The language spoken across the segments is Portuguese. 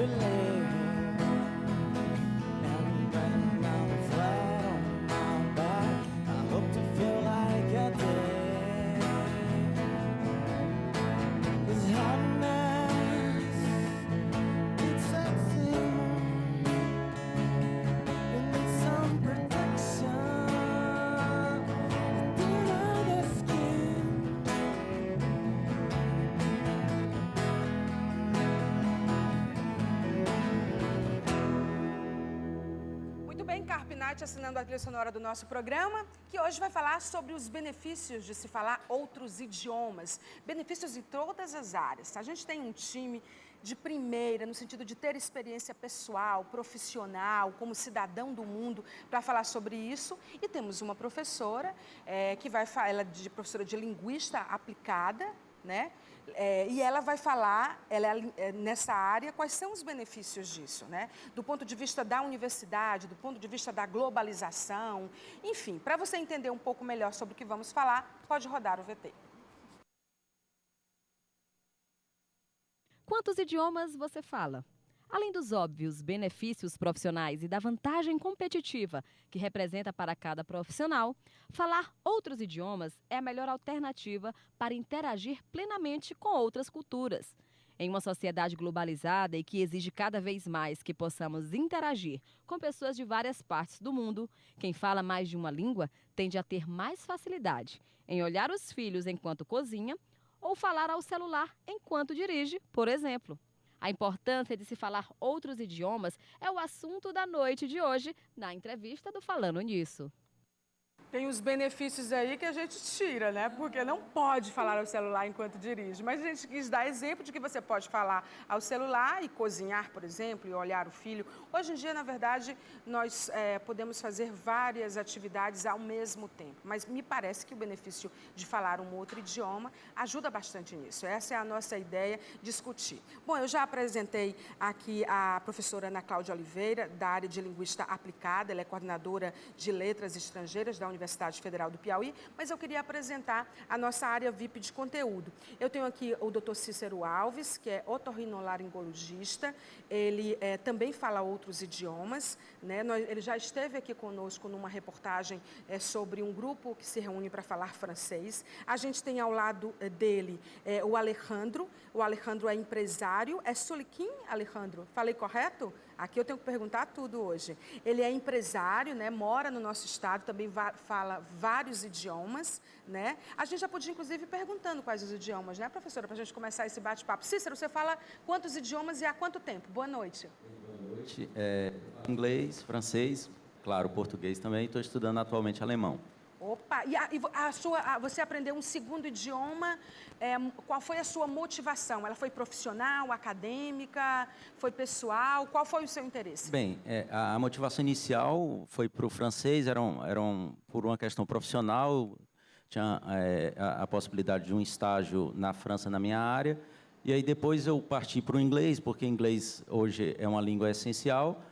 to live. And when I'm flat on my back, I hope to feel like I did. 'Cause happiness, it's sexy. It needs some protection. Under the skin. Muito bem, Carpinati assinando a trilha sonora do nosso programa, que hoje vai falar sobre os benefícios de se falar outros idiomas. Benefícios em todas as áreas. A gente tem um time de primeira, no sentido de ter experiência pessoal, profissional, como cidadão do mundo, para falar sobre isso. E temos uma professora, ela é professora de linguística aplicada, né? E ela vai falar, nessa área, quais são os benefícios disso, né? Do ponto de vista da universidade, do ponto de vista da globalização, enfim, para você entender um pouco melhor sobre o que vamos falar, pode rodar o VT. Quantos idiomas você fala? Além dos óbvios benefícios profissionais e da vantagem competitiva que representa para cada profissional, falar outros idiomas é a melhor alternativa para interagir plenamente com outras culturas. Em uma sociedade globalizada e que exige cada vez mais que possamos interagir com pessoas de várias partes do mundo, quem fala mais de uma língua tende a ter mais facilidade em olhar os filhos enquanto cozinha ou falar ao celular enquanto dirige, por exemplo. A importância de se falar outros idiomas é o assunto da noite de hoje, na entrevista do Falando Nisso. Tem os benefícios aí que a gente tira, né? Porque não pode falar ao celular enquanto dirige. Mas a gente quis dar exemplo de que você pode falar ao celular e cozinhar, por exemplo, e olhar o filho. Hoje em dia, na verdade, nós podemos fazer várias atividades ao mesmo tempo. Mas me parece que o benefício de falar um outro idioma ajuda bastante nisso. Essa é a nossa ideia, discutir. Bom, eu já apresentei aqui a professora Ana Cláudia Oliveira, da área de Linguística Aplicada. Ela é coordenadora de Letras Estrangeiras da Universidade Federal do Piauí, mas eu queria apresentar a nossa área VIP de conteúdo. Eu tenho aqui o Dr. Cícero Alves, que é otorrinolaringologista, ele também fala outros idiomas, né? Ele já esteve aqui conosco numa reportagem sobre um grupo que se reúne para falar francês. A gente tem ao lado dele o Alejandro é empresário, é Soliquim, Alejandro? Falei correto? Aqui eu tenho que perguntar tudo hoje. Ele é empresário, né? Mora no nosso estado, também fala vários idiomas, né? A gente já podia, inclusive, ir perguntando quais os idiomas, né, professora, para a gente começar esse bate-papo. Cícero, você fala quantos idiomas e há quanto tempo? Boa noite. Boa noite. Inglês, francês, claro, português também. Estou estudando atualmente alemão. Opa! Você aprendeu um segundo idioma, qual foi a sua motivação? Ela foi profissional, acadêmica, foi pessoal? Qual foi o seu interesse? Bem, a motivação inicial foi para o francês, por uma questão profissional, tinha a possibilidade de um estágio na França na minha área, e aí depois eu parti para o inglês, porque inglês hoje é uma língua essencial.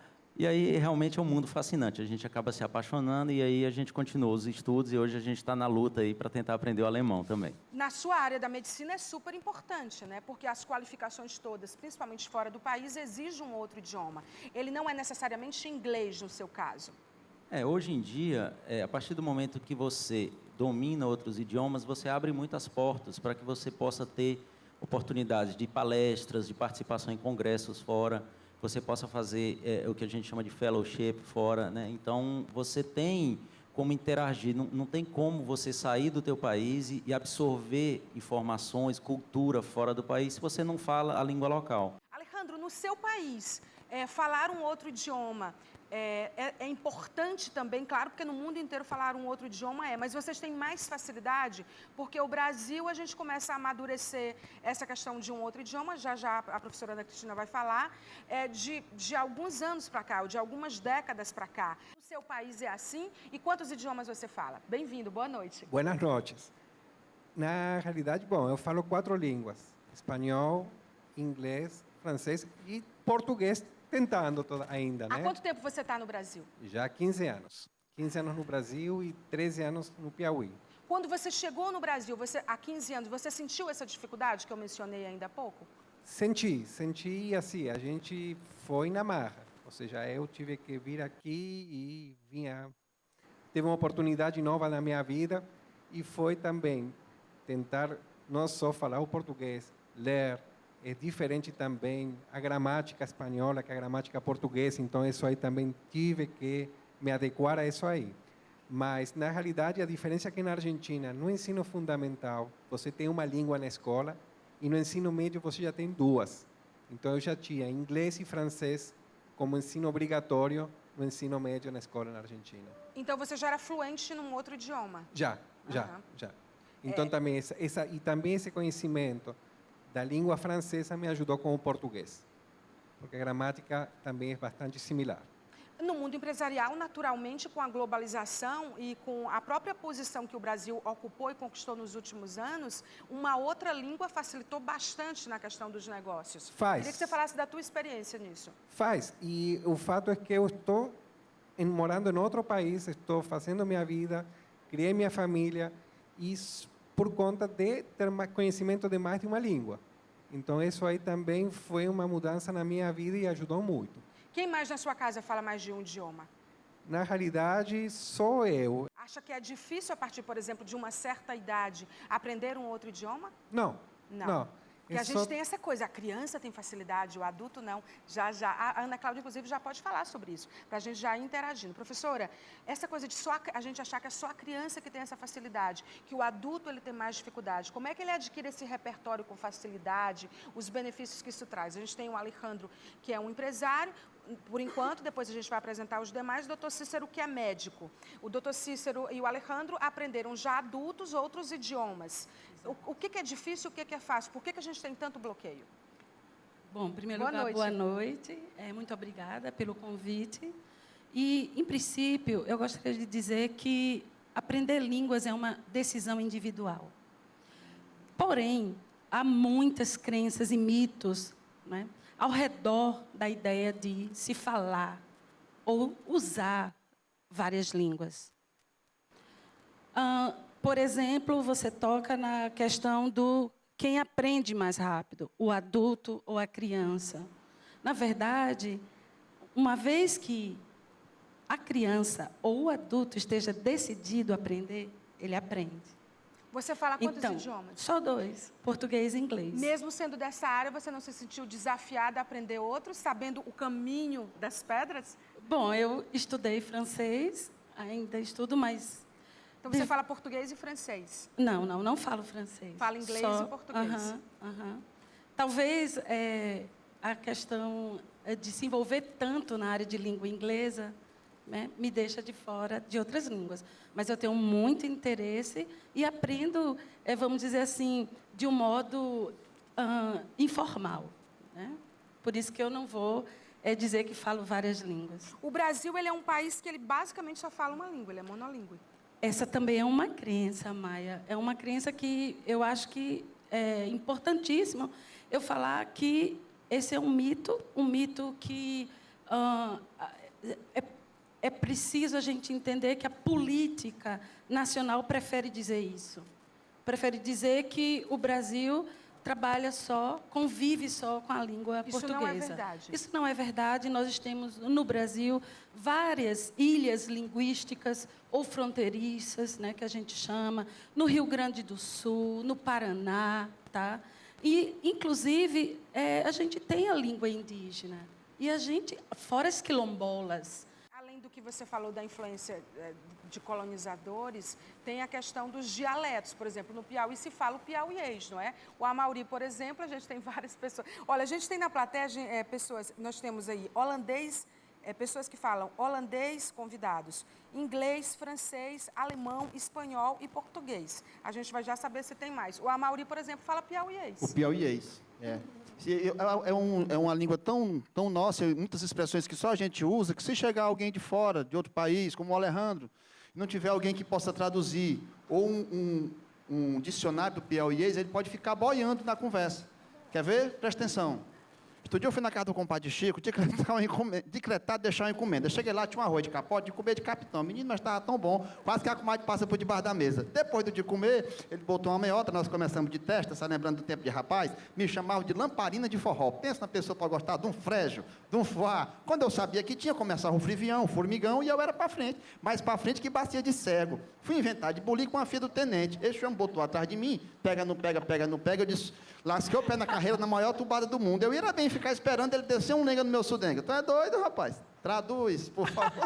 E aí, realmente, é um mundo fascinante. A gente acaba se apaixonando e aí a gente continua os estudos e hoje a gente está na luta aí para tentar aprender o alemão também. Na sua área da medicina é super importante, né? Porque as qualificações todas, principalmente fora do país, exigem um outro idioma. Ele não é necessariamente inglês, no seu caso. Hoje em dia, a partir do momento que você domina outros idiomas, você abre muitas portas para que você possa ter oportunidades de palestras, de participação em congressos fora, você possa fazer o que a gente chama de fellowship fora, né? Então, você tem como interagir, não tem como você sair do teu país e absorver informações, cultura fora do país se você não fala a língua local. Alejandro, no seu país, falar um outro idioma é importante também, claro, porque no mundo inteiro falar um outro idioma mas vocês têm mais facilidade, porque o Brasil a gente começa a amadurecer essa questão de um outro idioma, já a professora Ana Cristina vai falar, de alguns anos para cá, ou de algumas décadas para cá. No seu país é assim? E quantos idiomas você fala? Bem-vindo, boa noite. Buenas noches. Na realidade, bom, eu falo 4 línguas: espanhol, inglês, francês e português, tentando ainda, né? Há quanto tempo você está no Brasil? Já há 15 anos. 15 anos no Brasil e 13 anos no Piauí. Quando você chegou no Brasil, há 15 anos, você sentiu essa dificuldade que eu mencionei ainda há pouco? Senti assim, a gente foi na marra. Ou seja, eu tive que vir aqui e teve uma oportunidade nova na minha vida e foi também tentar não só falar o português, ler, é diferente também a gramática espanhola que a gramática portuguesa, então isso aí também tive que me adequar a isso aí. Mas, na realidade, a diferença é que na Argentina, no ensino fundamental, você tem uma língua na escola e no ensino médio você já tem duas. Então, eu já tinha inglês e francês como ensino obrigatório no ensino médio na escola na Argentina. Então você já era fluente num outro idioma? Já. Então, também também esse conhecimento da língua francesa me ajudou com o português, porque a gramática também é bastante similar. No mundo empresarial, naturalmente, com a globalização e com a própria posição que o Brasil ocupou e conquistou nos últimos anos, uma outra língua facilitou bastante na questão dos negócios. Faz. Queria que você falasse da tua experiência nisso. Faz. E o fato é que eu estou morando em outro país, estou fazendo minha vida, criei minha família, e por conta de ter mais conhecimento de mais de uma língua. Então, isso aí também foi uma mudança na minha vida e ajudou muito. Quem mais na sua casa fala mais de um idioma? Na realidade, sou eu. Acha que é difícil, a partir, por exemplo, de uma certa idade, aprender um outro idioma? Não. Porque a gente tem essa coisa, a criança tem facilidade, o adulto não. A Ana Cláudia, inclusive, já pode falar sobre isso, para a gente já ir interagindo. Professora, essa coisa de só a gente achar que é só a criança que tem essa facilidade, que o adulto ele tem mais dificuldade, como é que ele adquire esse repertório com facilidade, os benefícios que isso traz? A gente tem o Alejandro, que é um empresário, por enquanto, depois a gente vai apresentar os demais, o doutor Cícero, que é médico. O doutor Cícero e o Alejandro aprenderam já adultos outros idiomas. O que é difícil, o que é fácil? Por que a gente tem tanto bloqueio? Bom, em primeiro lugar, boa noite. Muito obrigada pelo convite. E, em princípio, eu gostaria de dizer que aprender línguas é uma decisão individual. Porém, há muitas crenças e mitos, né, ao redor da ideia de se falar ou usar várias línguas. Por exemplo, você toca na questão do quem aprende mais rápido, o adulto ou a criança. Na verdade, uma vez que a criança ou o adulto esteja decidido a aprender, ele aprende. Você fala quantos idiomas? Só 2, português e inglês. Mesmo sendo dessa área, você não se sentiu desafiada a aprender outros, sabendo o caminho das pedras? Bom, eu estudei francês, ainda estudo, mas... Então você fala português e francês? Não falo francês. Fala inglês e português. Talvez a questão de se envolver tanto na área de língua inglesa, né, me deixa de fora de outras línguas. Mas eu tenho muito interesse e aprendo, vamos dizer assim, de um modo informal. Né? Por isso que eu não vou dizer que falo várias línguas. O Brasil ele é um país que ele basicamente só fala uma língua, ele é monolíngue. Essa também é uma crença, Maia. É uma crença que eu acho que é importantíssimo eu falar que esse é um mito que é preciso a gente entender que a política nacional prefere dizer isso. Prefere dizer que o Brasil trabalha só, convive só com a língua portuguesa. Isso não é verdade. Isso não é verdade. Nós temos, no Brasil, várias ilhas linguísticas ou fronteiriças, né, que a gente chama, no Rio Grande do Sul, no Paraná, tá? E, inclusive, a gente tem a língua indígena. E a gente, fora as quilombolas, do que você falou da influência de colonizadores, tem a questão dos dialetos. Por exemplo, no Piauí se fala o piauiês, não é? O Amauri, por exemplo, a gente tem várias pessoas. Olha, a gente tem na plateia pessoas, nós temos aí holandês, pessoas que falam holandês convidados, inglês, francês, alemão, espanhol e português. A gente vai já saber se tem mais. O Amauri, por exemplo, fala piauiês. O piauiês, é uma língua tão nossa, muitas expressões que só a gente usa, que se chegar alguém de fora, de outro país, como o Alejandro, e não tiver alguém que possa traduzir, ou um dicionário do piauiês, ele pode ficar boiando na conversa. Quer ver? Presta atenção. Outro dia eu fui na casa do compadre Chico, decretado deixar uma encomenda. Eu cheguei lá, tinha um arroz de capote, de comer de capitão. Menino, mas estava tão bom, quase que a comadre passa por debaixo da mesa. Depois do de comer, ele botou uma meiota, nós começamos de testa, só lembrando do tempo de rapaz, me chamava de lamparina de forró. Pensa na pessoa para gostar de um frejo, de um foie. Quando eu sabia que tinha, começava o frivião, o formigão, e eu era para frente. Mais para frente que bacia de cego. Fui inventar de bolir com a filha do tenente. Esse homem botou atrás de mim, pega, não pega, pega, não pega. Eu disse, lasquei o pé na carreira na maior tubada do mundo. Eu ia bem ficar esperando ele descer um lenga no meu sudenga. Tu é doido, rapaz? Traduz, por favor.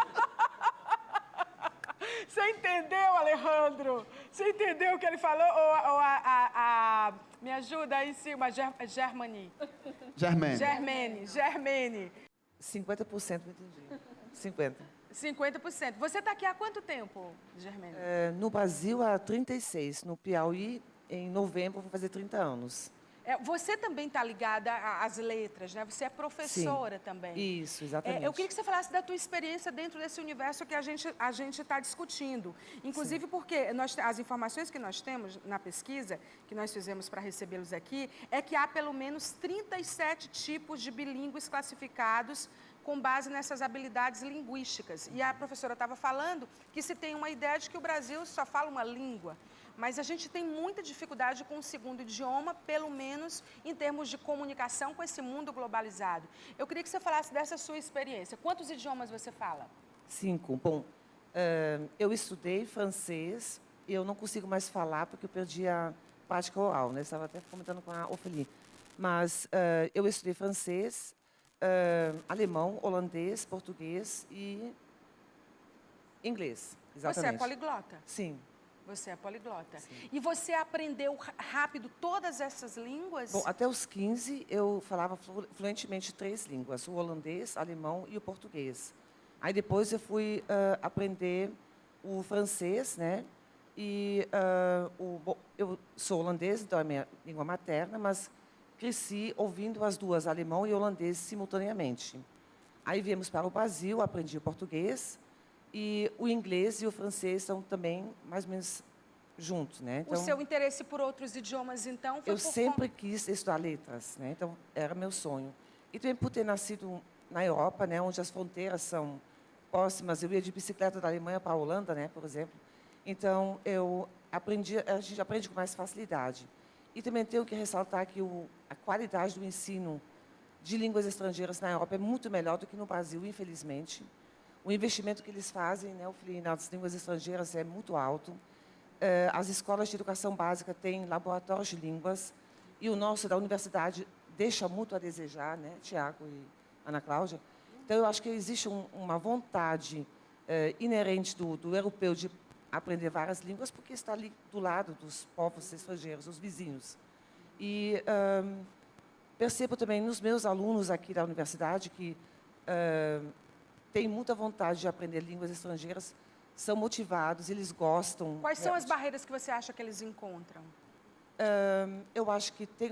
Você entendeu, Alejandro? Você entendeu o que ele falou? Me ajuda aí em cima, Germane. Germene. 50% não entendi. 50%. 50%. Você está aqui há quanto tempo, Germene? No Brasil, há 36. No Piauí, em novembro, vou fazer 30 anos. Você também está ligada às letras, né? Você é professora também. Isso, exatamente. Eu queria que você falasse da tua experiência dentro desse universo que a gente está discutindo. Inclusive porque as informações que nós temos na pesquisa, que nós fizemos para recebê-los aqui, é que há pelo menos 37 tipos de bilíngues classificados com base nessas habilidades linguísticas. E a professora estava falando que se tem uma ideia de que o Brasil só fala uma língua, mas a gente tem muita dificuldade com o segundo idioma, pelo menos em termos de comunicação com esse mundo globalizado. Eu queria que você falasse dessa sua experiência. Quantos idiomas você fala? 5. Bom, eu estudei francês e eu não consigo mais falar porque eu perdi a prática oral, né? Estava até comentando com a Ophélie. Mas eu estudei francês, alemão, holandês, português e inglês, exatamente. Você é poliglota? Sim. Você é poliglota. Sim. E você aprendeu rápido todas essas línguas? Bom, até os 15 eu falava fluentemente 3 línguas, o holandês, alemão e o português. Aí depois eu fui aprender o francês, né? E eu sou holandês, então é minha língua materna, mas cresci ouvindo as duas, alemão e holandês, simultaneamente. Aí viemos para o Brasil, aprendi o português, e o inglês e o francês são também mais ou menos juntos, né? Então, o seu interesse por outros idiomas, então, foi eu sempre quis estudar letras, né? Então, era meu sonho. E também por ter nascido na Europa, né, onde as fronteiras são próximas. Eu ia de bicicleta da Alemanha para a Holanda, né, por exemplo. Então, a gente aprende com mais facilidade. E também tenho que ressaltar que a qualidade do ensino de línguas estrangeiras na Europa é muito melhor do que no Brasil, infelizmente. O investimento que eles fazem, né, nas línguas estrangeiras é muito alto. As escolas de educação básica têm laboratórios de línguas e o nosso da universidade deixa muito a desejar, né, Tiago e Ana Cláudia. Então, eu acho que existe uma vontade inerente do europeu de aprender várias línguas porque está ali do lado dos povos estrangeiros, os vizinhos. E percebo também nos meus alunos aqui da universidade que têm muita vontade de aprender línguas estrangeiras, são motivados, eles gostam. Quais são as barreiras que você acha que eles encontram? Eu acho que tem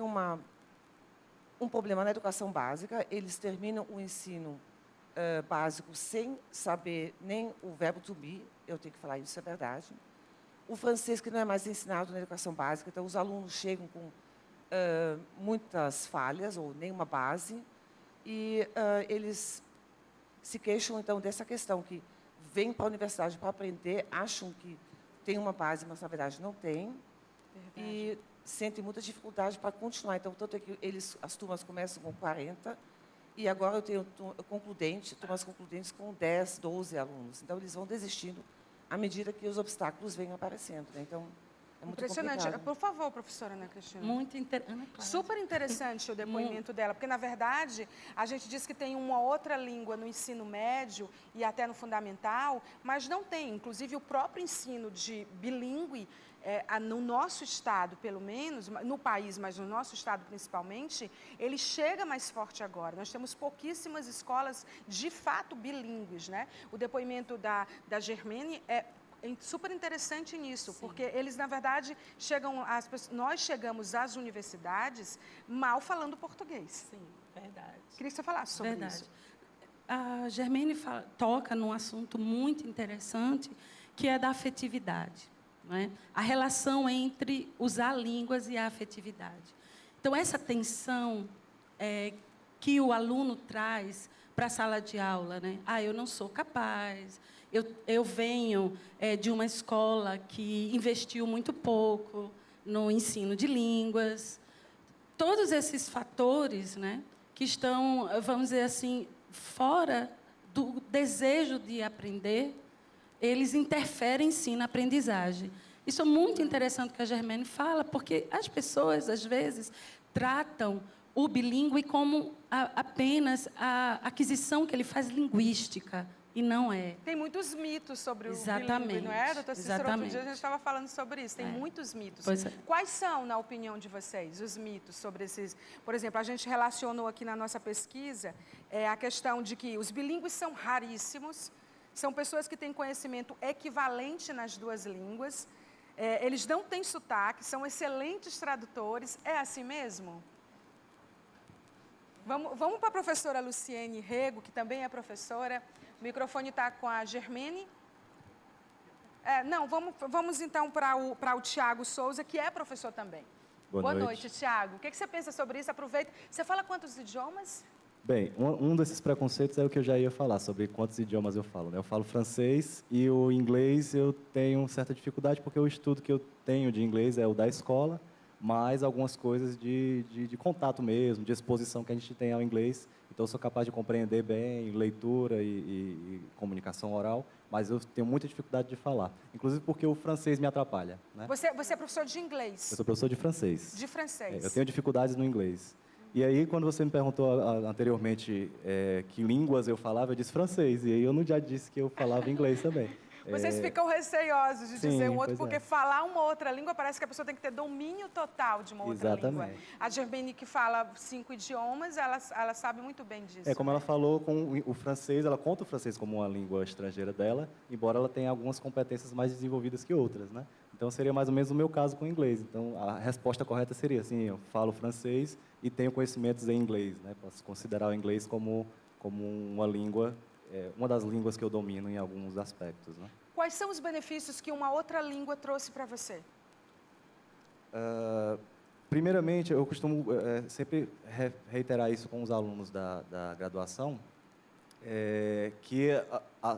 um problema na educação básica. Eles terminam o ensino básico sem saber nem o verbo to be, eu tenho que falar isso, é verdade. O francês, que não é mais ensinado na educação básica, então os alunos chegam com muitas falhas ou nenhuma base, e eles se queixam, então, dessa questão, que vêm para a universidade para aprender, acham que tem uma base, mas, na verdade, não tem. Verdade. E sentem muita dificuldade para continuar. Então, tanto é que as turmas começam com 40, e agora eu tenho turmas concludentes com 10, 12 alunos. Então, eles vão desistindo à medida que os obstáculos vêm aparecendo, né? Então, é muito impressionante. complicado. Por favor, professora Ana Cristina. Muito interessante. Super interessante o depoimento dela, porque, na verdade, a gente diz que tem uma outra língua no ensino médio e até no fundamental, mas não tem. Inclusive, o próprio ensino de bilíngue, no nosso estado, pelo menos, no país, mas no nosso estado principalmente, ele chega mais forte agora. Nós temos pouquíssimas escolas, de fato, bilíngues, né? O depoimento da Germene é super interessante nisso, sim, porque eles, na verdade, nós chegamos às universidades mal falando português. Sim, verdade. Queria que você falasse sobre isso. A Germene toca num assunto muito interessante, que é da afetividade, não é? A relação entre usar línguas e a afetividade. Então, essa tensão que o aluno traz para a sala de aula, né? Ah, eu não sou capaz, eu venho de uma escola que investiu muito pouco no ensino de línguas. Todos esses fatores, né, que estão, vamos dizer assim, fora do desejo de aprender, eles interferem, sim, na aprendizagem. Isso é muito interessante que a Germaine fala, porque as pessoas, às vezes, tratam o bilíngue como apenas a aquisição que ele faz linguística, e não é. Tem muitos mitos sobre o Exatamente. bilíngue, não é, doutor Cícero? Exatamente. Outro dia a gente estava falando sobre isso. Tem muitos mitos. Pois é. Quais são, na opinião de vocês, os mitos sobre esses... Por exemplo, a gente relacionou aqui na nossa pesquisa a questão de que os bilíngues são raríssimos, são pessoas que têm conhecimento equivalente nas duas línguas, eles não têm sotaque, são excelentes tradutores. É assim mesmo? Vamos para a professora Luciene Rego, que também é professora. O microfone está com a Germaine. Não, vamos então para o Tiago Souza, que é professor também. Boa noite, Tiago. O que você pensa sobre isso? Aproveita. Você fala quantos idiomas? Bem, um desses preconceitos é o que eu já ia falar, sobre quantos idiomas eu falo, né? Eu falo francês e o inglês eu tenho certa dificuldade, porque o estudo que eu tenho de inglês é o da escola, mais algumas coisas de contato mesmo, de exposição que a gente tem ao inglês. Então, eu sou capaz de compreender bem leitura e comunicação oral, mas eu tenho muita dificuldade de falar. Inclusive porque o francês me atrapalha, né? Você é professor de inglês? Eu sou professor de francês. De francês. Eu tenho dificuldades no inglês. E aí, quando você me perguntou anteriormente que línguas eu falava, eu disse francês. E aí eu não já disse que eu falava inglês também. Vocês ficam receiosos de dizer um outro, porque é. falar uma outra língua parece que a pessoa tem que ter domínio total de uma outra língua. A Germaine, que fala 5 idiomas, ela sabe muito bem disso. Como ela falou, com o francês, ela conta o francês como uma língua estrangeira dela, embora ela tenha algumas competências mais desenvolvidas que outras, né? Então, seria mais ou menos o meu caso com o inglês. Então, a resposta correta seria assim, eu falo francês e tenho conhecimentos em inglês, né? Posso considerar o inglês como uma língua, uma das línguas que eu domino em alguns aspectos, né? Quais são os benefícios que uma outra língua trouxe para você? Primeiramente, eu costumo sempre reiterar isso com os alunos da graduação, que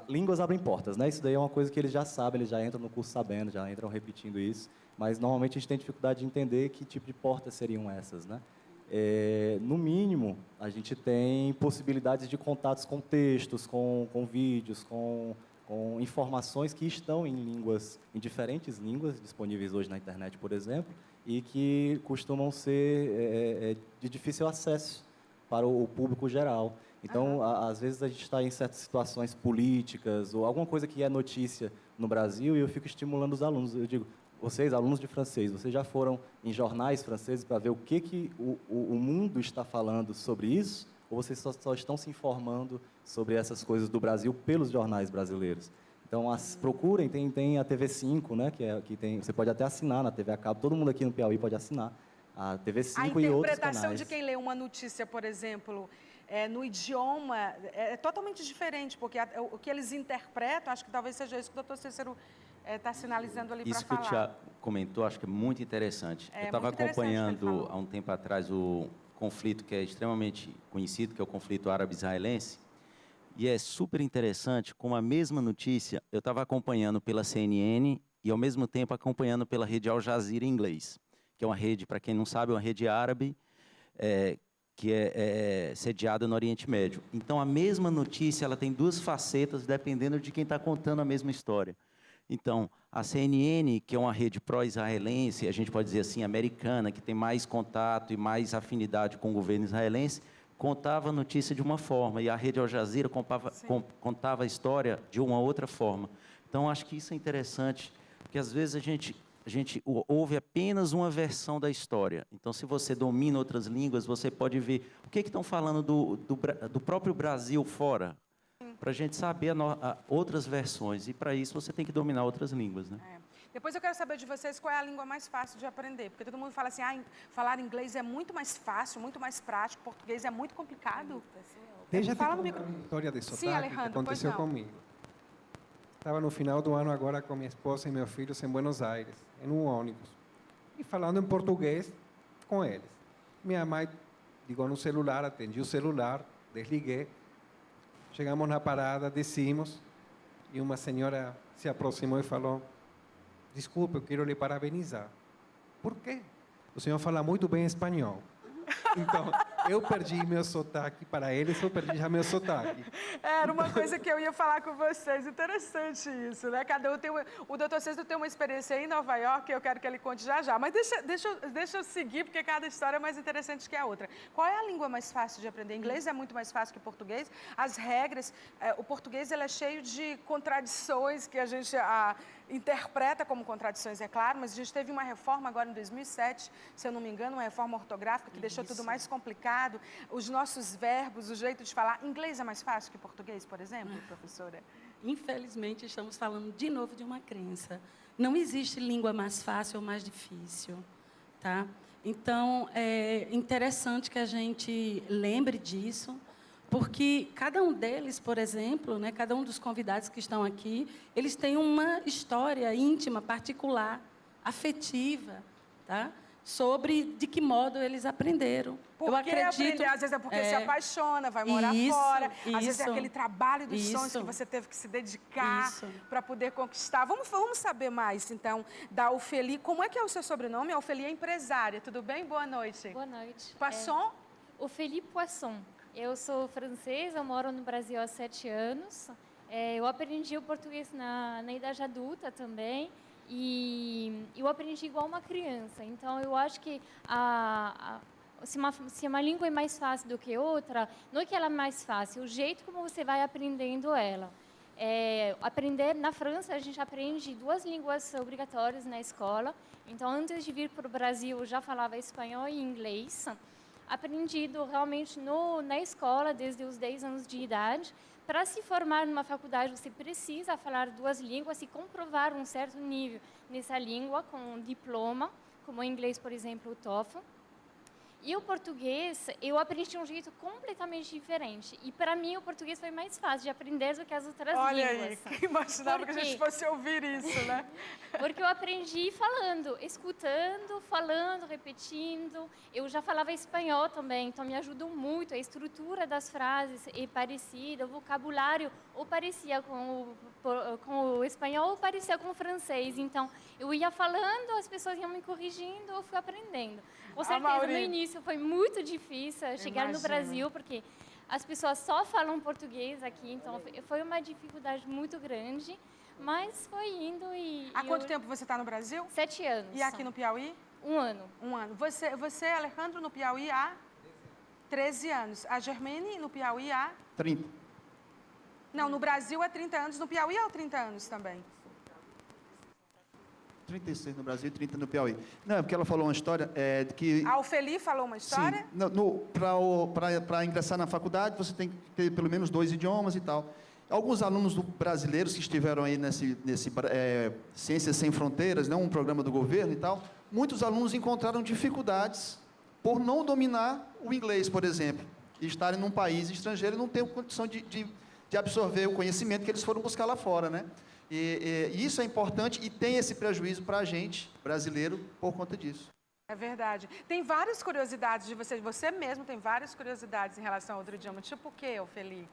línguas abrem portas, né? Isso daí é uma coisa que eles já sabem, eles já entram no curso sabendo, já entram repetindo isso, mas normalmente a gente tem dificuldade de entender que tipo de portas seriam essas, né? No mínimo, a gente tem possibilidades de contatos com textos, com vídeos, com informações que estão em diferentes línguas disponíveis hoje na internet, por exemplo, e que costumam ser de difícil acesso para o público geral. Então, às vezes a gente está em certas situações políticas ou alguma coisa que é notícia no Brasil e eu fico estimulando os alunos. Eu digo, vocês, alunos de francês, vocês já foram em jornais franceses para ver o que o mundo está falando sobre isso? Ou vocês só estão se informando sobre essas coisas do Brasil pelos jornais brasileiros? Então, procurem, tem a TV5, né, que tem, você pode até assinar na TV a cabo, todo mundo aqui no Piauí pode assinar a TV5 e outros canais. A interpretação de quem lê uma notícia, por exemplo, no idioma, é totalmente diferente, porque o que eles interpretam, acho que talvez seja isso que o doutor Cícero está sinalizando ali para falar. Isso que o Tiago comentou, acho que é muito interessante. Eu estava acompanhando, há um tempo atrás, o conflito que é extremamente conhecido, que é o conflito árabe-israelense, e é super interessante como a mesma notícia eu estava acompanhando pela CNN e, ao mesmo tempo, acompanhando pela rede Al Jazeera em inglês, que é uma rede, para quem não sabe, é uma rede árabe que é sediada no Oriente Médio. Então, a mesma notícia ela tem duas facetas, dependendo de quem está contando a mesma história. Então, a CNN, que é uma rede pró-israelense, a gente pode dizer assim, americana, que tem mais contato e mais afinidade com o governo israelense, contava a notícia de uma forma, e a rede Al Jazeera contava a história de uma outra forma. Então, acho que isso é interessante, porque às vezes a gente ouve apenas uma versão da história. Então, se você domina outras línguas, você pode ver o que estão falando do próprio Brasil fora, para a gente saber outras versões. E, para isso, você tem que dominar outras línguas, né? Depois eu quero saber de vocês qual é a língua mais fácil de aprender. Porque todo mundo fala assim, falar inglês é muito mais fácil, muito mais prático, português é muito complicado. Deixa eu te contar uma história de sotaque que aconteceu comigo. Estava no final do ano agora com minha esposa e meus filhos em Buenos Aires, em um ônibus. E falando em português com eles. Minha mãe ligou no celular, atendi o celular, desliguei. Chegamos na parada, descimos, e uma senhora se aproximou e falou: desculpe, eu quero lhe parabenizar. Por quê? O senhor fala muito bem espanhol. Então, eu perdi meu sotaque para eles, eu perdi já meu sotaque. Era uma coisa que eu ia falar com vocês. Interessante isso, né? Cada um tem o Dr. Sexto tem uma experiência aí em Nova York que eu quero que ele conte já já. Mas deixa eu seguir, porque cada história é mais interessante que a outra. Qual é a língua mais fácil de aprender? Inglês é muito mais fácil que português. As regras, o português ele é cheio de contradições que a gente interpreta como contradições, é claro, mas a gente teve uma reforma agora em 2007, se eu não me engano, uma reforma ortográfica que deixou tudo mais complicado. Os nossos verbos, o jeito de falar. Inglês é mais fácil que português, por exemplo, professora? Infelizmente, estamos falando de novo de uma crença. Não existe língua mais fácil ou mais difícil, tá? Então, é interessante que a gente lembre disso, porque cada um deles, por exemplo, né, cada um dos convidados que estão aqui, eles têm uma história íntima, particular, afetiva, tá? Sobre de que modo eles aprenderam. Eu acredito. Às vezes é porque se apaixona, vai morar fora. Às vezes é aquele trabalho dos sonhos que você teve que se dedicar para poder conquistar. Vamos saber mais, então, da Ofeli. Como é que é o seu sobrenome? A Ofeli é empresária. Tudo bem? Boa noite. Boa noite. Poisson? Ofeli Poisson. Eu sou francesa, eu moro no Brasil há 7 anos. Eu aprendi o português na idade adulta também. E eu aprendi igual uma criança. Então, eu acho que se uma língua é mais fácil do que outra, não é que ela é mais fácil, o jeito como você vai aprendendo ela. Aprender na França, a gente aprende 2 línguas obrigatórias na escola. Então, antes de vir para o Brasil, eu já falava espanhol e inglês. Aprendido realmente na escola, desde os 10 anos de idade. Para se formar numa faculdade, você precisa falar 2 línguas e comprovar um certo nível nessa língua com um diploma, como o inglês, por exemplo, o TOEFL. E o português, eu aprendi de um jeito completamente diferente. E, para mim, o português foi mais fácil de aprender do que as outras línguas. Olha aí, quem imaginava que a gente fosse ouvir isso, né? Porque eu aprendi falando, escutando, falando, repetindo. Eu já falava espanhol também, então me ajudou muito. A estrutura das frases é parecida, o vocabulário ou parecia com o espanhol ou parecia com o francês. Então, eu ia falando, as pessoas iam me corrigindo, eu fui aprendendo. Com certeza, no início foi muito difícil chegar no Brasil, porque as pessoas só falam português aqui, então foi uma dificuldade muito grande, mas foi indo e... Há quanto tempo você está no Brasil? 7 anos. E aqui no Piauí? 1 ano. 1 ano. Você, Alejandro, no Piauí há 13 anos. A Germaine, no Piauí há... 30. Não, no Brasil há 30 anos, no Piauí há 30 anos também. 36 no Brasil e 30 no Piauí. Não, é porque ela falou uma história de que... A Ofeli falou uma história? Sim. Para ingressar na faculdade, você tem que ter pelo menos 2 idiomas e tal. Alguns alunos brasileiros que estiveram aí nesse Ciências Sem Fronteiras, né, um programa do governo e tal, muitos alunos encontraram dificuldades por não dominar o inglês, por exemplo, e estarem num país estrangeiro e não ter condição de absorver o conhecimento que eles foram buscar lá fora, né? E isso é importante e tem esse prejuízo para a gente, brasileiro, por conta disso. É verdade. Tem várias curiosidades de você. Você mesmo tem várias curiosidades em relação a outro idioma. Tipo o quê, Ofeli?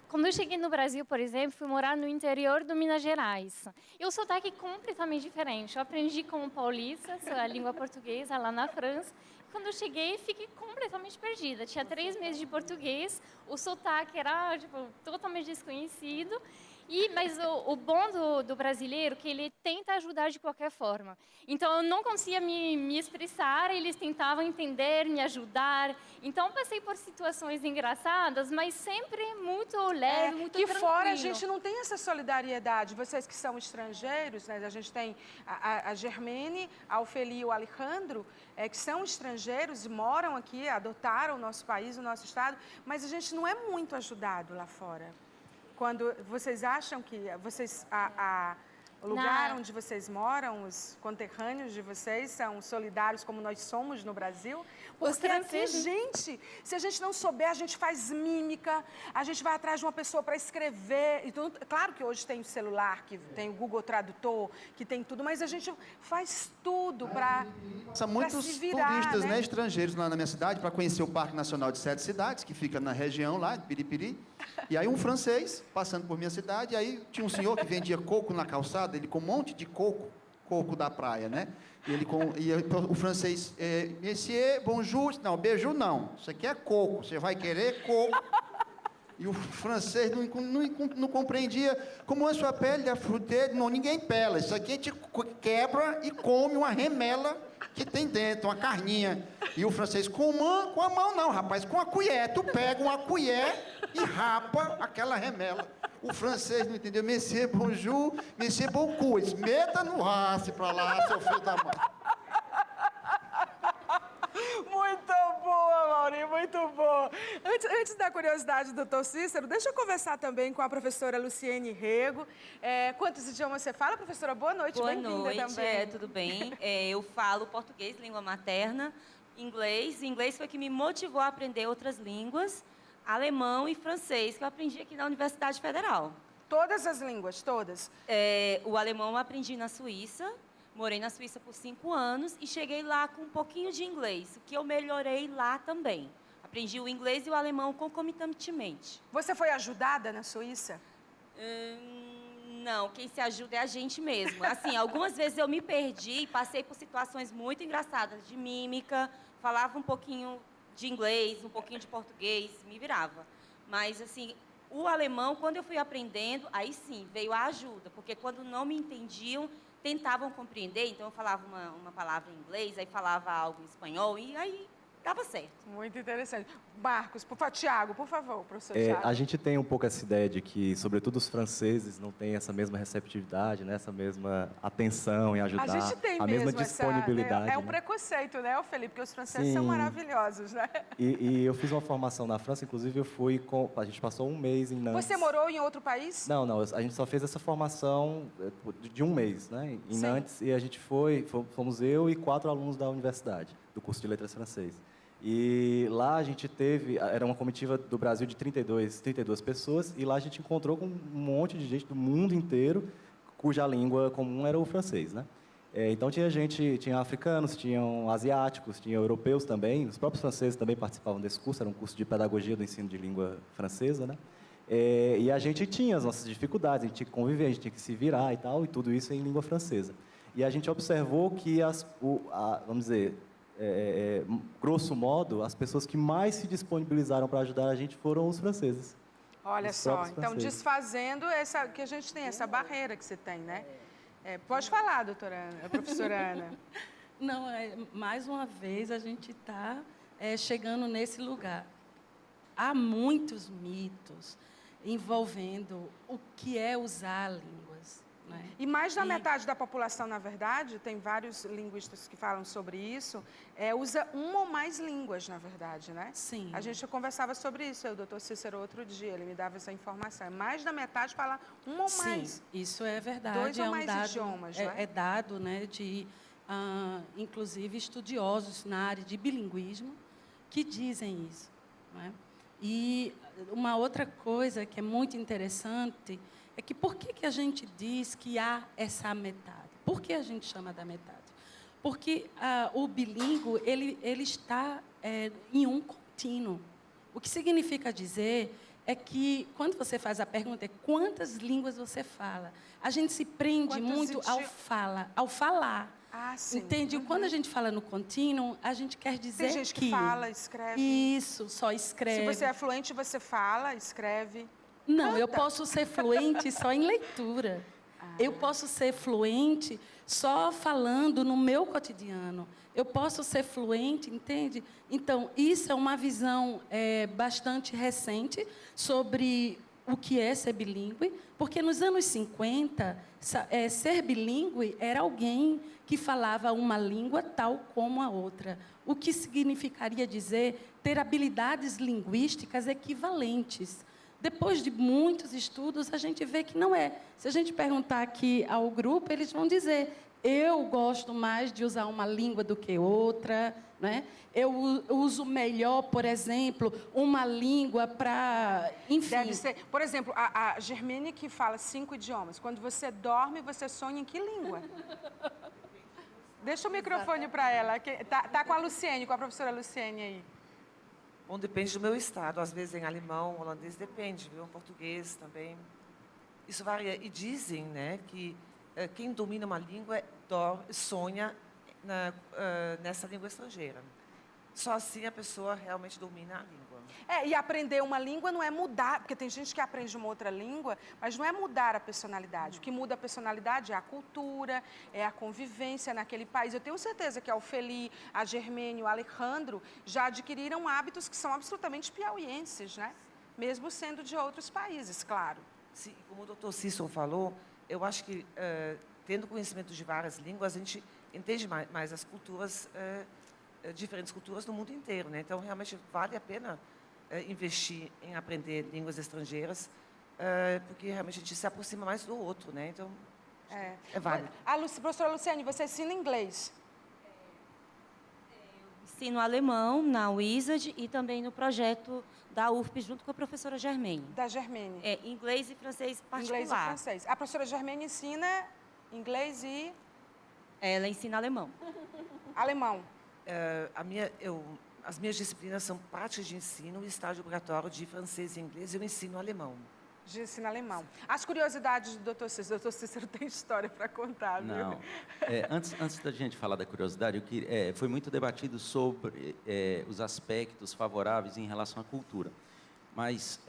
Quando eu cheguei no Brasil, por exemplo, fui morar no interior do Minas Gerais. E o sotaque é completamente diferente. Eu aprendi como paulista, a língua portuguesa, lá na França. Quando eu cheguei, fiquei completamente perdida. Tinha 3 meses de português, o sotaque era totalmente desconhecido. Mas o bom do brasileiro é que ele tenta ajudar de qualquer forma. Então, eu não conseguia me expressar, eles tentavam entender, me ajudar. Então, passei por situações engraçadas, mas sempre muito leve, muito tranquilo. Que fora a gente não tem essa solidariedade. Vocês que são estrangeiros, né? A gente tem a Germaine, a Ofeli e o Alejandro, que são estrangeiros e moram aqui, adotaram o nosso país, o nosso estado, mas a gente não é muito ajudado lá fora. Quando vocês acham que O lugar onde vocês moram, os conterrâneos de vocês são solidários como nós somos no Brasil? Porque aqui, gente, se a gente não souber, a gente faz mímica, a gente vai atrás de uma pessoa para escrever. Então, claro que hoje tem o celular, que tem o Google Tradutor, que tem tudo, mas a gente faz tudo para São muitos se virar, turistas, né, estrangeiros lá na minha cidade para conhecer o Parque Nacional de 7 Cidades, que fica na região lá de Piripiri. E aí um francês, passando por minha cidade, aí tinha um senhor que vendia coco na calçada, ele com um monte de coco da praia, né? O francês, monsieur, bonjour, não, beijo não, isso aqui é coco, você vai querer coco. E o francês não compreendia como é a sua pele, a fruteira, não, ninguém pela, isso aqui a gente quebra e come uma remela que tem dentro, uma carninha. E o francês, com a mão não, rapaz, com a colher, tu pega uma colher e rapa aquela remela. O francês não entendeu, monsieur, bonjour, monsieur, beaucoup, eles meta no race pra lá, seu filho da mãe. Muito boa, Mauri, muito boa. Antes da curiosidade do Dr. Cícero, deixa eu conversar também com a professora Luciene Rego. Quantos idiomas você fala, professora? Boa noite, bem-vinda também. Tudo bem. Eu falo português, língua materna, inglês. Inglês foi que me motivou a aprender outras línguas, alemão e francês, que eu aprendi aqui na Universidade Federal. Todas as línguas, todas? O alemão eu aprendi na Suíça. Morei na Suíça por 5 anos e cheguei lá com um pouquinho de inglês, o que eu melhorei lá também. Aprendi o inglês e o alemão concomitantemente. Você foi ajudada na Suíça? Não, quem se ajuda é a gente mesmo. Assim, algumas vezes eu me perdi, passei por situações muito engraçadas de mímica, falava um pouquinho de inglês, um pouquinho de português, me virava. Mas, assim, o alemão, quando eu fui aprendendo, aí sim, veio a ajuda, porque quando não me entendiam, tentavam compreender, então eu falava uma palavra em inglês, aí falava algo em espanhol, e aí dava certo. Muito interessante. Marcos, Tiago, por favor, professor Tiago. A gente tem um pouco essa ideia de que, sobretudo, os franceses não têm essa mesma receptividade, né? Essa mesma atenção em ajudar, a gente tem a mesmo mesma disponibilidade. É um preconceito, né, Felipe? Porque os franceses são maravilhosos, né? E eu fiz uma formação na França, inclusive eu fui a gente passou um mês em Nantes. Você morou em outro país? Não, a gente só fez essa formação de um mês, né? Em Nantes, e a gente fomos eu e 4 alunos da universidade, do curso de Letras Francês. E lá a gente era uma comitiva do Brasil de 32 pessoas, e lá a gente encontrou com um monte de gente do mundo inteiro, cuja língua comum era o francês, né? Então tinha africanos, tinham asiáticos, tinha europeus também, os próprios franceses também participavam desse curso, era um curso de pedagogia do ensino de língua francesa, né? E a gente tinha as nossas dificuldades, a gente tinha que conviver, a gente tinha que se virar e tal, e tudo isso em língua francesa. E a gente observou que vamos dizer, grosso modo, as pessoas que mais se disponibilizaram para ajudar a gente foram os franceses. Olha só, então desfazendo que a gente tem, essa barreira que você tem, né? Pode falar, professora Ana. Não, mais uma vez a gente está chegando nesse lugar. Há muitos mitos envolvendo o que é usar línguas. Né? E mais da metade da população, na verdade, tem vários linguistas que falam sobre isso, usa uma ou mais línguas, na verdade, né? Sim. A gente conversava sobre isso, o doutor Cícero, outro dia, ele me dava essa informação. Mais da metade fala uma ou mais. Sim, isso é verdade. 2 ou mais idiomas, né? É dado, né, de, inclusive, estudiosos na área de bilinguismo que dizem isso. Né? E uma outra coisa que é muito interessante é que por que a gente diz que há essa metade? Por que a gente chama da metade? Porque o bilíngue ele está em um contínuo. O que significa dizer é que, quando você faz a pergunta, quantas línguas você fala? A gente se prende muito ao falar. Ah, sim. Entende? Quando a gente fala no contínuo, a gente quer dizer que... Tem gente que fala, escreve. Isso, só escreve. Se você é fluente, você fala, escreve. Não, eu posso ser fluente só em leitura. Eu posso ser fluente só falando no meu cotidiano. Eu posso ser fluente, entende? Então, isso é uma visão bastante recente sobre o que é ser bilíngue, porque nos anos 50, ser bilíngue era alguém que falava uma língua tal como a outra, o que significaria dizer ter habilidades linguísticas equivalentes. depois de muitos estudos, a gente vê que não é. Se a gente perguntar aqui ao grupo, eles vão dizer: eu gosto mais de usar uma língua do que outra, né? Eu uso melhor, por exemplo, uma língua para... Enfim. Deve ser... Por exemplo, a Germene, que fala 5 idiomas. Quando você dorme, você sonha em que língua? Deixa o microfone para ela. Tá com a Luciene, com a professora Luciene aí. Bom, depende do meu estado. Às vezes em alemão, holandês, depende, viu? Português também. Isso varia. E dizem, né, que quem domina uma língua sonha nessa língua estrangeira. Só assim a pessoa realmente domina a língua. E aprender uma língua não é mudar, porque tem gente que aprende uma outra língua, mas não é mudar a personalidade. O que muda a personalidade é a cultura, é a convivência naquele país. Eu tenho certeza que a Ofeli, a Germene, o Alejandro já adquiriram hábitos que são absolutamente piauienses, né? Mesmo sendo de outros países, claro. Sim, como o doutor Cícero falou, eu acho que, tendo conhecimento de várias línguas, a gente entende mais as culturas, diferentes culturas no mundo inteiro, né? Então, realmente, vale a pena investir em aprender línguas estrangeiras, porque realmente a gente se aproxima mais do outro, né? Então, é válido. Professora Luciane, você ensina inglês? Ensino alemão na Wizard e também no projeto da UFP, junto com a professora Germene. Da Germene. Inglês e francês particular. Inglês e francês. A professora Germene ensina inglês e... Ela ensina alemão. Alemão. As minhas disciplinas são práticas de ensino e estágio obrigatório de francês e inglês. Eu ensino alemão. De ensino alemão. As curiosidades do Dr. Cícero. O Dr. Cícero tem história para contar, viu? Não. Antes da gente falar da curiosidade, foi muito debatido sobre os aspectos favoráveis em relação à cultura. Mas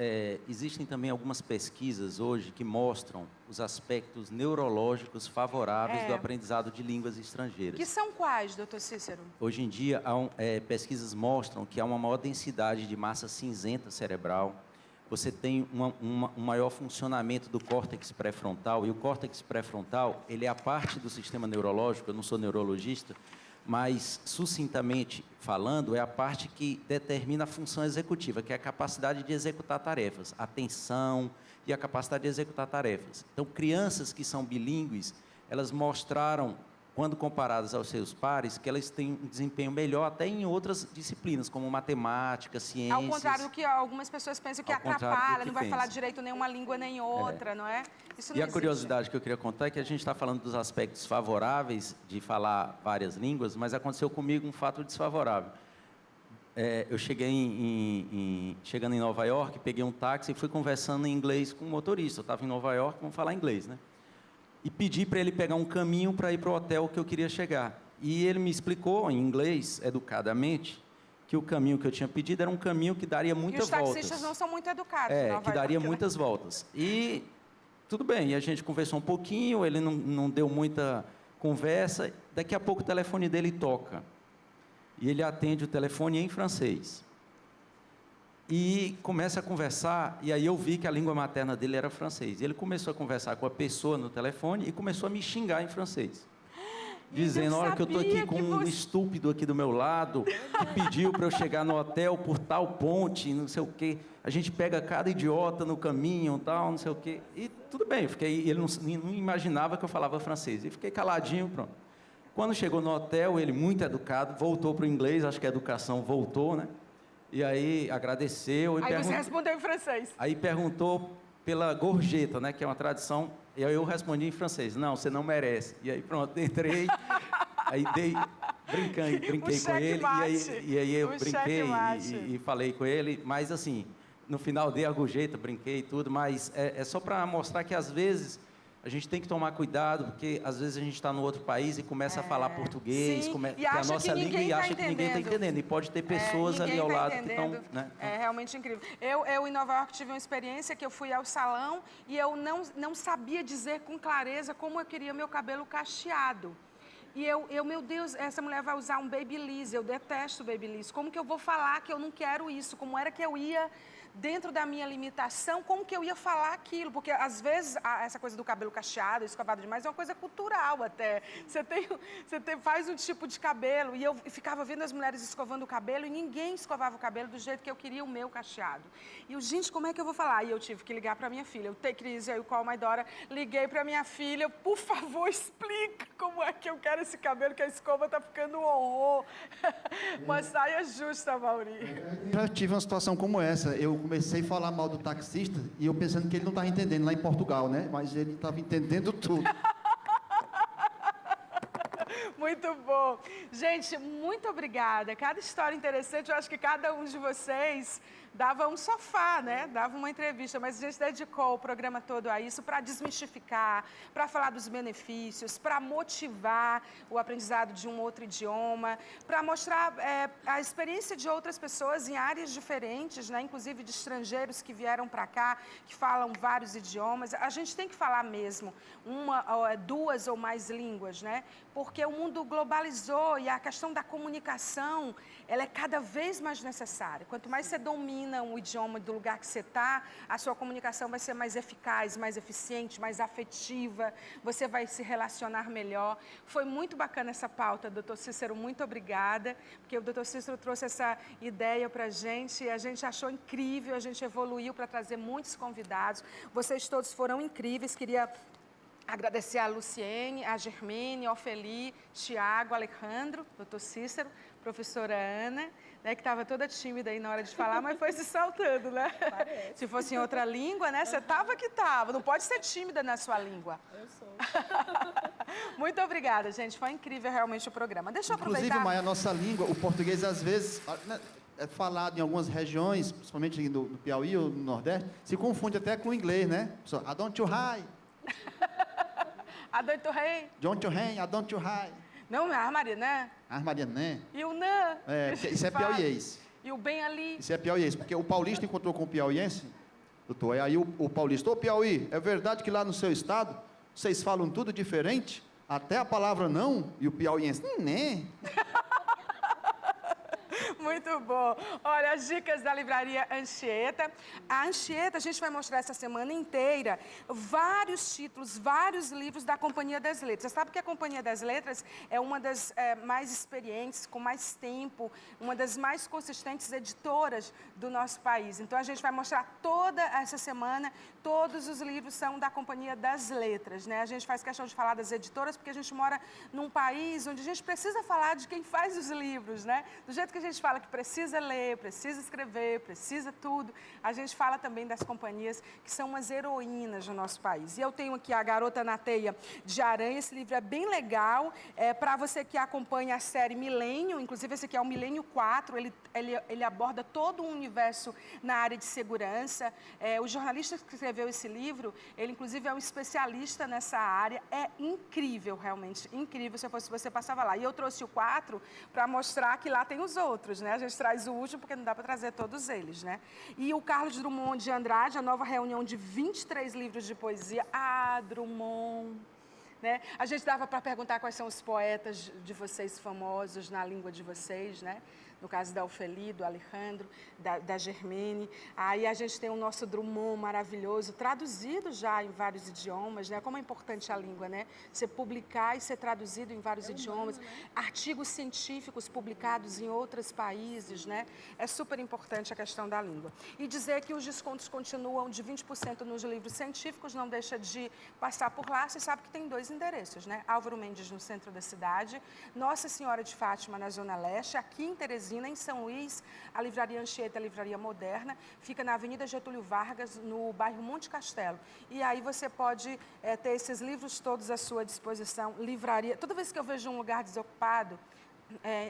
existem também algumas pesquisas hoje que mostram os aspectos neurológicos favoráveis do aprendizado de línguas estrangeiras. Que são quais, doutor Cícero? Hoje em dia, pesquisas mostram que há uma maior densidade de massa cinzenta cerebral, você tem um maior funcionamento do córtex pré-frontal, e o córtex pré-frontal, ele é a parte do sistema neurológico, eu não sou neurologista, mas, sucintamente falando, é a parte que determina a função executiva, que é a capacidade de executar tarefas, a atenção e a capacidade de executar tarefas. Então, crianças que são bilíngues, elas mostraram, quando comparadas aos seus pares, que elas têm um desempenho melhor até em outras disciplinas, como matemática, ciências. Ao contrário do que algumas pessoas pensam que atrapalha, não vai falar direito nenhuma língua nem outra, não é? Isso não E a existe. curiosidade que eu queria contar é que a gente está falando dos aspectos favoráveis de falar várias línguas, mas aconteceu comigo um fato desfavorável. Eu cheguei chegando em Nova York, peguei um táxi e fui conversando em inglês com o motorista. Eu estava em Nova York, vamos falar inglês, né? E pedi para ele pegar um caminho para ir para o hotel que eu queria chegar. E ele me explicou, em inglês, educadamente, que o caminho que eu tinha pedido era um caminho que daria muitas voltas. E os taxistas não são muito educados. Que daria muitas voltas. E tudo bem, e a gente conversou um pouquinho, ele não deu muita conversa. Daqui a pouco o telefone dele toca. E ele atende o telefone em francês. E começa a conversar, e aí eu vi que a língua materna dele era francês. Ele começou a conversar com a pessoa no telefone e começou a me xingar em francês. Dizendo, olha que eu estou aqui com um estúpido aqui do meu lado, que pediu para eu chegar no hotel por tal ponte, não sei o quê. A gente pega cada idiota no caminho, tal, não sei o quê. E tudo bem, ele não imaginava que eu falava francês. E fiquei caladinho, pronto. Quando chegou no hotel, ele, muito educado, voltou para o inglês, acho que a educação voltou, né? E aí agradeceu. Aí você respondeu em francês. Aí perguntou pela gorjeta, né, que é uma tradição. E aí eu respondi em francês, não, você não merece. E aí pronto, entrei, aí brinquei com ele. E aí eu brinquei e falei com ele. Mas assim, no final dei a gorjeta, brinquei e tudo. Mas é só para mostrar que às vezes a gente tem que tomar cuidado, porque às vezes a gente está no outro país e começa a falar português, que é a nossa língua, e acha que ninguém está entendendo. E pode ter pessoas ali ao lado que estão... Né? É realmente incrível. Eu, em Nova York, tive uma experiência que eu fui ao salão e eu não sabia dizer com clareza como eu queria meu cabelo cacheado. E meu Deus, essa mulher vai usar um babyliss, eu detesto babyliss. Como que eu vou falar que eu não quero isso? Como era que eu ia, dentro da minha limitação, como que eu ia falar aquilo? Porque, às vezes, essa coisa do cabelo cacheado, escovado demais, é uma coisa cultural até. Faz um tipo de cabelo, e eu ficava vendo as mulheres escovando o cabelo, e ninguém escovava o cabelo do jeito que eu queria o meu cacheado. E eu, gente, como é que eu vou falar? E eu tive que ligar para minha filha. Eu, Cris, aí o Call My Dora, liguei para minha filha, por favor, explica como é que eu quero esse cabelo, que a escova tá ficando um horror. Uma saia justa, Mauri. Já tive uma situação como essa. Eu comecei a falar mal do taxista e eu pensando que ele não estava entendendo lá em Portugal, né? Mas ele estava entendendo tudo. Muito bom. Gente, muito obrigada. Cada história interessante, eu acho que cada um de vocês dava um sofá, né? Dava uma entrevista, mas a gente dedicou o programa todo a isso para desmistificar, para falar dos benefícios, para motivar o aprendizado de um outro idioma, para mostrar a experiência de outras pessoas em áreas diferentes, né? Inclusive de estrangeiros que vieram para cá, que falam vários idiomas. A gente tem que falar mesmo duas ou mais línguas, né? Porque o mundo globalizou e a questão da comunicação, ela é cada vez mais necessária. Quanto mais você domina o idioma do lugar que você está, a sua comunicação vai ser mais eficaz, mais eficiente, mais afetiva, você vai se relacionar melhor. Foi muito bacana essa pauta, doutor Cícero, muito obrigada, porque o doutor Cícero trouxe essa ideia para a gente achou incrível, a gente evoluiu para trazer muitos convidados. Vocês todos foram incríveis, queria agradecer a Luciene, a Germene, a Ofeli, Tiago, Alejandro, doutor Cícero, professora Ana, né, que estava toda tímida aí na hora de falar, mas foi se soltando, né? Parece. Se fosse em outra língua, né? Você estava que estava. Não pode ser tímida na sua língua. Eu sou. Muito obrigada, gente. Foi incrível realmente o programa. Deixa eu aproveitar. Inclusive, Maia, a nossa língua, o português, às vezes, é falado em algumas regiões, principalmente no Piauí ou no Nordeste, se confunde até com o inglês, né? I don't you high. I don't you high. Don't you high, I don't you high. Não, a Maria, né? A Maria, né? E o nã. Isso é piauiês. E o bem ali. Isso é piauiês, porque o paulista encontrou com o piauiense, doutor, aí o paulista, ô Piauí, é verdade que lá no seu estado, vocês falam tudo diferente? Até a palavra não? E o piauiense, né? Muito bom. Olha, as dicas da livraria Anchieta. A Anchieta, a gente vai mostrar essa semana inteira vários títulos, vários livros da Companhia das Letras. Você sabe que a Companhia das Letras é uma das mais experientes, com mais tempo, uma das mais consistentes editoras do nosso país. Então, a gente vai mostrar toda essa semana, todos os livros são da Companhia das Letras, né? A gente faz questão de falar das editoras, porque a gente mora num país onde a gente precisa falar de quem faz os livros, né? Do jeito que a gente fala que precisa ler, precisa escrever, precisa tudo, a gente fala também das companhias que são umas heroínas do nosso país. E eu tenho aqui a Garota na Teia de Aranha, esse livro é bem legal, para você que acompanha a série Milênio, inclusive esse aqui é o Milênio 4, ele aborda todo um universo na área de segurança. O jornalista que escreveu esse livro, ele inclusive é um especialista nessa área, é incrível, realmente, incrível, se eu fosse você passava lá. E eu trouxe o 4 para mostrar que lá tem os outros, né? A gente traz o último porque não dá para trazer todos eles, né? E o Carlos Drummond de Andrade, a nova reunião de 23 livros de poesia. Ah, Drummond! Né? A gente dava para perguntar quais são os poetas de vocês famosos na língua de vocês, né? No caso da Ofeli, do Alejandro, da Germene. Aí a gente tem o nosso Drummond maravilhoso, traduzido já em vários idiomas, né? Como é importante a língua, né? Ser publicar e ser traduzido em vários idiomas. Né? Artigos científicos publicados em outros países, né? É super importante a questão da língua. E dizer que os descontos continuam de 20% nos livros científicos, não deixa de passar por lá. Você sabe que tem 2 endereços, né? Álvaro Mendes, no centro da cidade, Nossa Senhora de Fátima, na Zona Leste, aqui em Teresina, em São Luís, a livraria Anchieta, a livraria moderna, fica na Avenida Getúlio Vargas, no bairro Monte Castelo. E aí você pode ter esses livros todos à sua disposição, livraria. Toda vez que eu vejo um lugar desocupado,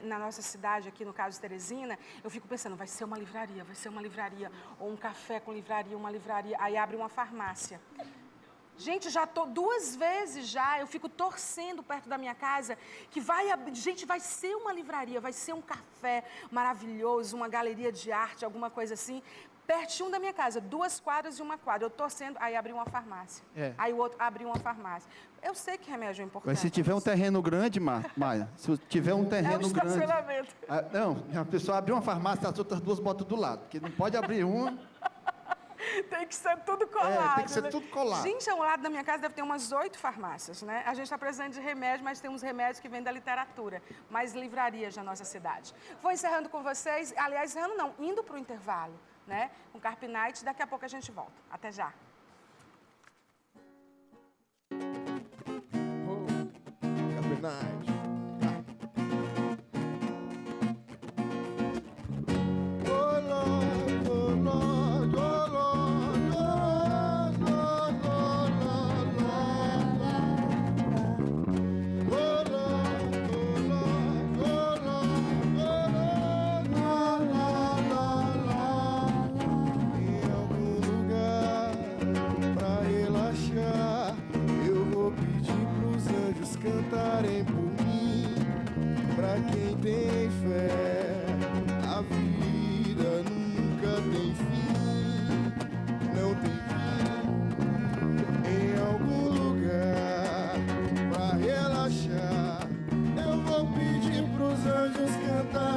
na nossa cidade, aqui no caso Teresina, eu fico pensando, vai ser uma livraria, ou um café com livraria, uma livraria, aí abre uma farmácia. Gente, já tô 2 vezes já, eu fico torcendo perto da minha casa que gente, vai ser uma livraria, vai ser um café maravilhoso, uma galeria de arte, alguma coisa assim, pertinho da minha casa, 2 quadras e 1 quadra. Eu torcendo, aí abriu uma farmácia. Aí o outro abriu uma farmácia. Eu sei que remédio é importante. Mas se tiver um terreno grande, Maia, se tiver um terreno grande... estacionamento. Não, a pessoa abriu uma farmácia, as outras 2 botam do lado, porque não pode abrir uma... Tem que ser tudo colado. Tem que ser tudo colado. Gente, ao lado da minha casa deve ter umas 8 farmácias, né? A gente está precisando de remédio, mas tem uns remédios que vêm da literatura. Mais livrarias na nossa cidade. Vou encerrando com vocês. Aliás, encerrando não, indo para o intervalo, né? Com Carpinite, daqui a pouco a gente volta. Até já. Carpinite.